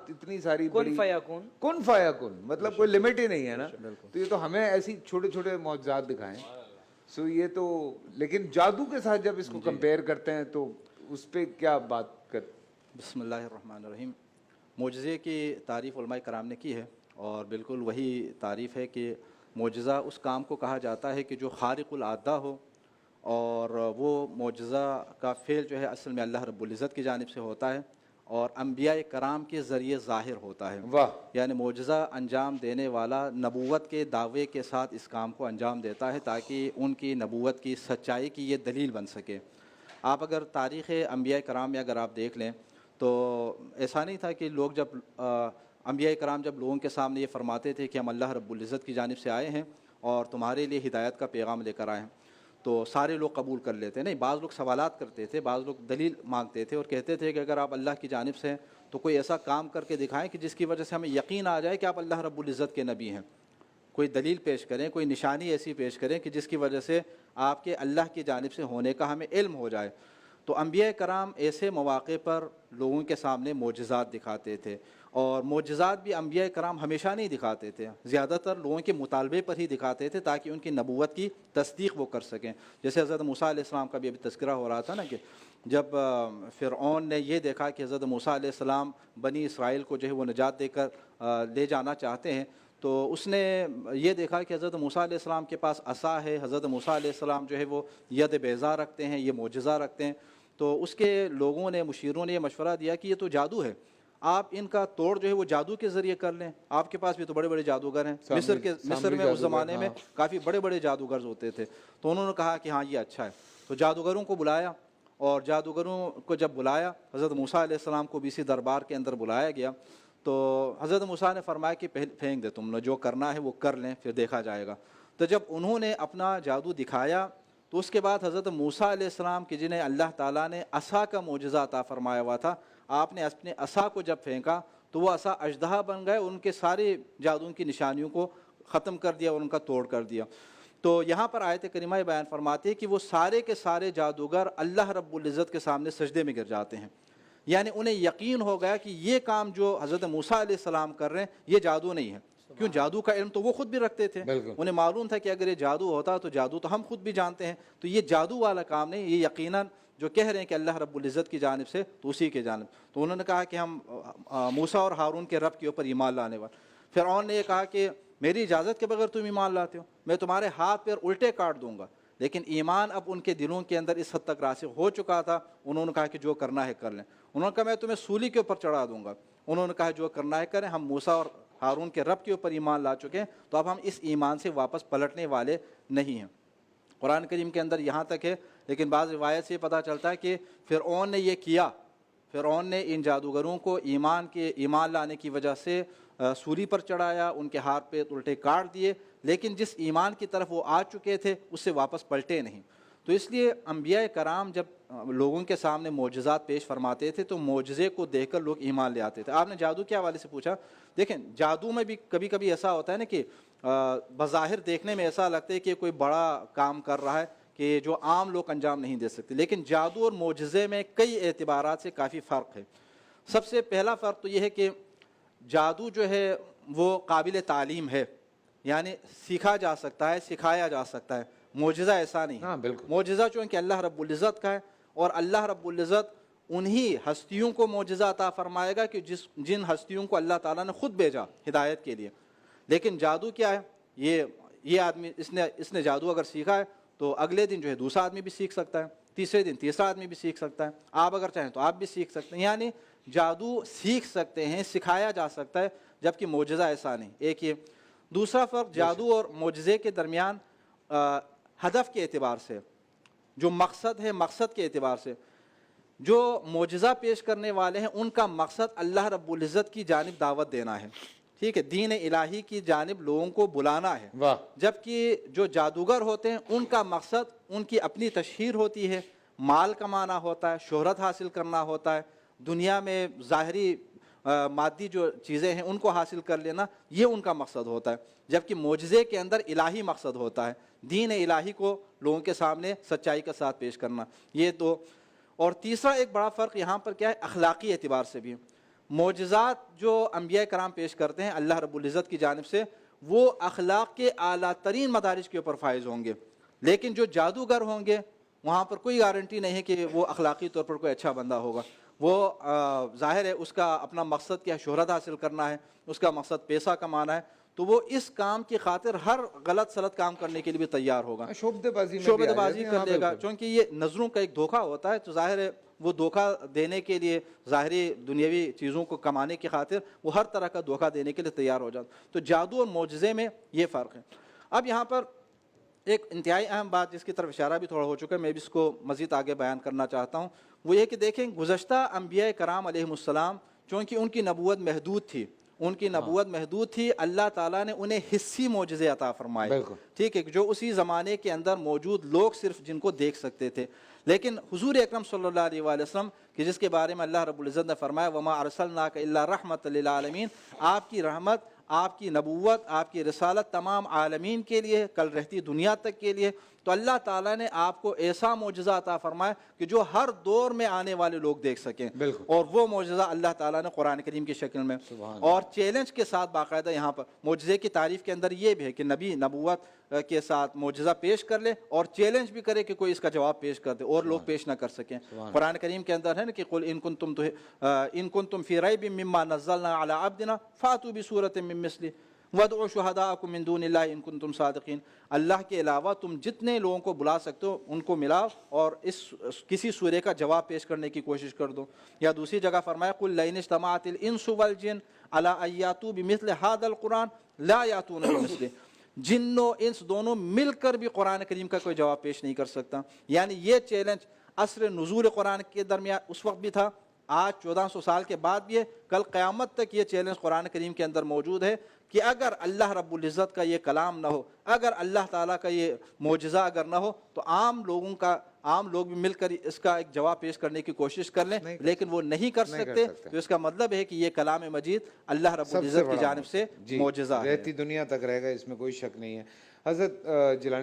اتنی ساری کن فیکون، کن فیکون، مطلب کوئی لمٹ ہی نہیں ہے نا. تو یہ تو ہمیں ایسی چھوٹے چھوٹے معجزات دکھائیں. سو یہ تو، لیکن جادو کے ساتھ جب اس کو کمپیئر کرتے ہیں تو اس پہ کیا بات کر. بسم اللہ الرحمن الرحیم. معجزے کی تعریف علماء کرام نے کی ہے، اور بالکل وہی تعریف ہے کہ معجزہ اس کام کو کہا جاتا ہے کہ جو خارق العادہ ہو، اور وہ معجزہ کا فعل جو ہے اصل میں اللہ رب العزت کی جانب سے ہوتا ہے اور انبیاء کرام کے ذریعے ظاہر ہوتا ہے. واہ. یعنی معجزہ انجام دینے والا نبوت کے دعوے کے ساتھ اس کام کو انجام دیتا ہے تاکہ ان کی نبوت کی سچائی کی یہ دلیل بن سکے. آپ اگر تاریخ انبیاء کرام میں اگر آپ دیکھ لیں تو ایسا نہیں تھا کہ لوگ جب انبیاء کرام جب لوگوں کے سامنے یہ فرماتے تھے کہ ہم اللہ رب العزت کی جانب سے آئے ہیں اور تمہارے لیے ہدایت کا پیغام لے کر آئے ہیں، تو سارے لوگ قبول کر لیتے. نہیں، بعض لوگ سوالات کرتے تھے، بعض لوگ دلیل مانگتے تھے اور کہتے تھے کہ اگر آپ اللہ کی جانب سے ہیں تو کوئی ایسا کام کر کے دکھائیں کہ جس کی وجہ سے ہمیں یقین آ جائے کہ آپ اللہ رب العزت کے نبی ہیں. کوئی دلیل پیش کریں، کوئی نشانی ایسی پیش کریں کہ جس کی وجہ سے آپ کے اللہ کی جانب سے ہونے کا ہمیں علم ہو جائے. تو انبیاء کرام ایسے مواقع پر لوگوں کے سامنے معجزات دکھاتے تھے، اور معجزات بھی انبیاء کرام ہمیشہ نہیں دکھاتے تھے، زیادہ تر لوگوں کے مطالبے پر ہی دکھاتے تھے تاکہ ان کی نبوت کی تصدیق وہ کر سکیں. جیسے حضرت موسیٰ علیہ السلام کا بھی ابھی تذکرہ ہو رہا تھا نا کہ جب فرعون نے یہ دیکھا کہ حضرت موسیٰ علیہ السلام بنی اسرائیل کو جو ہے وہ نجات دے کر لے جانا چاہتے ہیں، تو اس نے یہ دیکھا کہ حضرت موسیٰ علیہ السلام کے پاس عصا ہے، حضرت موسیٰ علیہ السلام جو ہے وہ ید بیضا رکھتے ہیں، یہ معجزہ رکھتے ہیں. تو اس کے لوگوں نے، مشیروں نے یہ مشورہ دیا کہ یہ تو جادو ہے، آپ ان کا توڑ جو ہے وہ جادو کے ذریعے کر لیں. آپ کے پاس بھی تو بڑے بڑے جادوگر ہیں، مصر میں اس زمانے میں کافی بڑے بڑے جادوگر ہوتے تھے. تو انہوں نے کہا کہ ہاں یہ اچھا ہے. تو جادوگروں کو بلایا، اور جادوگروں کو جب بلایا، حضرت موسیٰ علیہ السلام کو بھی اسی دربار کے اندر بلایا گیا. تو حضرت موسیٰ نے فرمایا کہ پھینک دے، تم نے جو کرنا ہے وہ کر لیں، پھر دیکھا جائے گا. تو جب انہوں نے اپنا جادو دکھایا تو اس کے بعد حضرت موسیٰ علیہ السلام کی جنہیں اللہ تعالیٰ نے عصا کا معجزہ عطا فرمایا ہوا تھا، آپ نے اپنے عصا کو جب پھینکا تو وہ عصا اژدہا بن گئے، ان کے سارے جادو کی نشانیوں کو ختم کر دیا اور ان کا توڑ کر دیا. تو یہاں پر آیت کریمہ بیان فرماتی ہے کہ وہ سارے کے سارے جادوگر اللہ رب العزت کے سامنے سجدے میں گر جاتے ہیں. یعنی انہیں یقین ہو گیا کہ یہ کام جو حضرت موسیٰ علیہ السلام کر رہے ہیں یہ جادو نہیں ہے. کیوں؟ جادو کا علم تو وہ خود بھی رکھتے تھے، انہیں معلوم تھا کہ اگر یہ جادو ہوتا تو جادو تو ہم خود بھی جانتے ہیں، تو یہ جادو والا کام نہیں، یہ یقیناً جو کہہ رہے ہیں کہ اللہ رب العزت کی جانب سے تو اسی کی جانب. تو انہوں نے کہا کہ ہم موسیٰ اور ہارون کے رب کے اوپر ایمان لانے والے. فرعون نے یہ کہا کہ میری اجازت کے بغیر تم ایمان لاتے ہو، میں تمہارے ہاتھ پیر الٹے کاٹ دوں گا. لیکن ایمان اب ان کے دلوں کے اندر اس حد تک راسخ ہو چکا تھا، انہوں نے کہا کہ جو کرنا ہے کر لیں. انہوں نے کہا میں تمہیں سولی کے اوپر چڑھا دوں گا. انہوں نے کہا جو کرنا ہے کریں، ہم موسیٰ اور ہارون کے رب کے اوپر ایمان لا چکے ہیں، تو اب ہم اس ایمان سے واپس پلٹنے والے نہیں ہیں. قرآن کریم کے اندر یہاں تک ہے، لیکن بعض روایت سے یہ پتہ چلتا ہے کہ فرعون نے یہ کیا، فرعون نے ان جادوگروں کو ایمان لانے کی وجہ سے سولی پر چڑھایا، ان کے ہاتھ پہ الٹے کاٹ دیے، لیکن جس ایمان کی طرف وہ آ چکے تھے اس سے واپس پلٹے نہیں. تو اس لیے انبیاء کرام جب لوگوں کے سامنے معجزات پیش فرماتے تھے تو معجزے کو دیکھ کر لوگ ایمان لے آتے تھے. آپ نے جادو کے حوالے سے پوچھا، دیکھیں جادو میں بھی کبھی کبھی ایسا ہوتا ہے نا کہ بظاہر دیکھنے میں ایسا لگتا ہے کہ کوئی بڑا کام کر رہا ہے کہ جو عام لوگ انجام نہیں دے سکتے، لیکن جادو اور معجزے میں کئی اعتبارات سے کافی فرق ہے. سب سے پہلا فرق تو یہ ہے کہ جادو جو ہے وہ قابل تعلیم ہے، یعنی سیکھا جا سکتا ہے، سکھایا جا سکتا ہے. معجزہ ایسا نہیں ہے. معجزہ چونکہ اللہ رب العزت کا ہے، اور اللہ رب العزت انہی ہستیوں کو معجزہ عطا فرمائے گا کہ جن ہستیوں کو اللہ تعالیٰ نے خود بھیجا ہدایت کے لیے. لیکن جادو کیا ہے؟ یہ آدمی اس نے جادو اگر سیکھا ہے تو اگلے دن جو ہے دوسرا آدمی بھی سیکھ سکتا ہے، تیسرے دن تیسرا آدمی بھی سیکھ سکتا ہے، آپ اگر چاہیں تو آپ بھی سیکھ سکتے ہیں. یعنی جادو سیکھ سکتے ہیں، سکھایا جا سکتا ہے، جبکہ معجزہ ایسا نہیں. ایک یہ. دوسرا فرق جادو اور معجزے کے درمیان ہدف کے اعتبار سے، جو مقصد ہے، مقصد کے اعتبار سے. جو معجزہ پیش کرنے والے ہیں ان کا مقصد اللہ رب العزت کی جانب دعوت دینا ہے، ٹھیک ہے، دین الہی کی جانب لوگوں کو بلانا ہے. جبکہ جو جادوگر ہوتے ہیں ان کا مقصد ان کی اپنی تشہیر ہوتی ہے، مال کمانا ہوتا ہے، شہرت حاصل کرنا ہوتا ہے، دنیا میں ظاہری مادی جو چیزیں ہیں ان کو حاصل کر لینا، یہ ان کا مقصد ہوتا ہے. جبکہ معجزے کے اندر الہی مقصد ہوتا ہے، دین الہی کو لوگوں کے سامنے سچائی کے ساتھ پیش کرنا. یہ تو. اور تیسرا ایک بڑا فرق یہاں پر کیا ہے؟ اخلاقی اعتبار سے بھی. معجزات جو انبیاء کرام پیش کرتے ہیں اللہ رب العزت کی جانب سے، وہ اخلاق کے اعلیٰ ترین مدارج کے اوپر فائز ہوں گے، لیکن جو جادوگر ہوں گے وہاں پر کوئی گارنٹی نہیں ہے کہ وہ اخلاقی طور پر کوئی اچھا بندہ ہوگا۔ وہ ظاہر ہے اس کا اپنا مقصد کیا شہرت حاصل کرنا ہے، اس کا مقصد پیسہ کمانا ہے، تو وہ اس کام کی خاطر ہر غلط سلط کام کرنے کے لیے بھی تیار ہوگا، شعبدے بازی میں شعبہ بازی کر لے گا، چونکہ یہ نظروں کا ایک دھوکہ ہوتا ہے، تو ظاہر ہے وہ دھوکہ دینے کے لیے ظاہری دنیاوی چیزوں کو کمانے کی خاطر وہ ہر طرح کا دھوکہ دینے کے لیے تیار ہو جاتا۔ تو جادو اور معجزے میں یہ فرق ہے۔ اب یہاں پر ایک انتہائی اہم بات جس کی طرف اشارہ بھی تھوڑا ہو چکا ہے، میں بھی اس کو مزید آگے بیان کرنا چاہتا ہوں، وہ یہ کہ دیکھیں گزشتہ انبیاء کرام علیہم السلام چونکہ ان کی نبوت محدود تھی، ان کی نبوت محدود تھی، اللہ تعالیٰ نے انہیں حصی معجزے عطا فرمائے، ٹھیک ہے، جو اسی زمانے کے اندر موجود لوگ صرف جن کو دیکھ سکتے تھے۔ لیکن حضور اکرم صلی اللہ علیہ وآلہ وسلم کہ جس کے بارے میں اللہ رب العزت نے فرمایا وَمَا أَرْسَلْنَاكَ إِلَّا رَحْمَةً لِلْعَالَمِينَ، آپ کی رحمت، آپ کی نبوت، آپ کی رسالت تمام عالمین کے لیے، کل رہتی دنیا تک کے لیے، تو اللہ تعالیٰ نے آپ کو ایسا معجزہ عطا فرمایا کہ جو ہر دور میں آنے والے لوگ دیکھ سکیں، اور وہ معجزہ اللہ تعالیٰ نے قرآن کریم کی شکل میں اور چیلنج کے ساتھ باقاعدہ یہاں پر معجزے کی تعریف کے اندر یہ بھی ہے کہ نبی نبوت کے ساتھ معجزہ پیش کر لے اور چیلنج بھی کرے کہ کوئی اس کا جواب پیش کر دے اور لوگ پیش نہ کر سکیں۔ قرآن کریم کے اندر ہے نا کہ قل ان کنتم فی ریب مما نزلنا علی عبدنا فاتوا بسورۃ من مثلہ وادعوا شہداءکم من دون اللہ ان کنتم صادقین، اللہ کے علاوہ تم جتنے لوگوں کو بلا سکتے ہو ان کو ملاؤ اور اس کسی سورے کا جواب پیش کرنے کی کوشش کر دو۔ یا دوسری جگہ فرمایا قل لئن اجتمعت الانس والجن علی ان یاتوا بمثل ھذا القرآن لا یاتون بمثلہ، جن و انس دونوں مل کر بھی قرآن کریم کا کوئی جواب پیش نہیں کر سکتا۔ یعنی یہ چیلنج عصر نزول قرآن کے درمیان اس وقت بھی تھا، آج 1400 سال کے بعد بھی ہے، کل قیامت تک یہ چیلنج قرآن کریم کے اندر موجود ہے کہ اگر اللہ رب العزت کا یہ کلام نہ ہو، اگر اللہ تعالیٰ کا یہ معجزہ اگر نہ ہو، تو عام لوگ بھی مل کر اس کا ایک جواب پیش کرنے کی کوشش کر لیں، لیکن وہ نہیں کر سکتے، تو اس کا مطلب ہے کہ یہ کلام مجید اللہ رب العزت کی جانب سے معجزہ ہے، رہتی دنیا تک رہے گا، اس میں کوئی شک نہیں ہے۔ حضرت جیلانی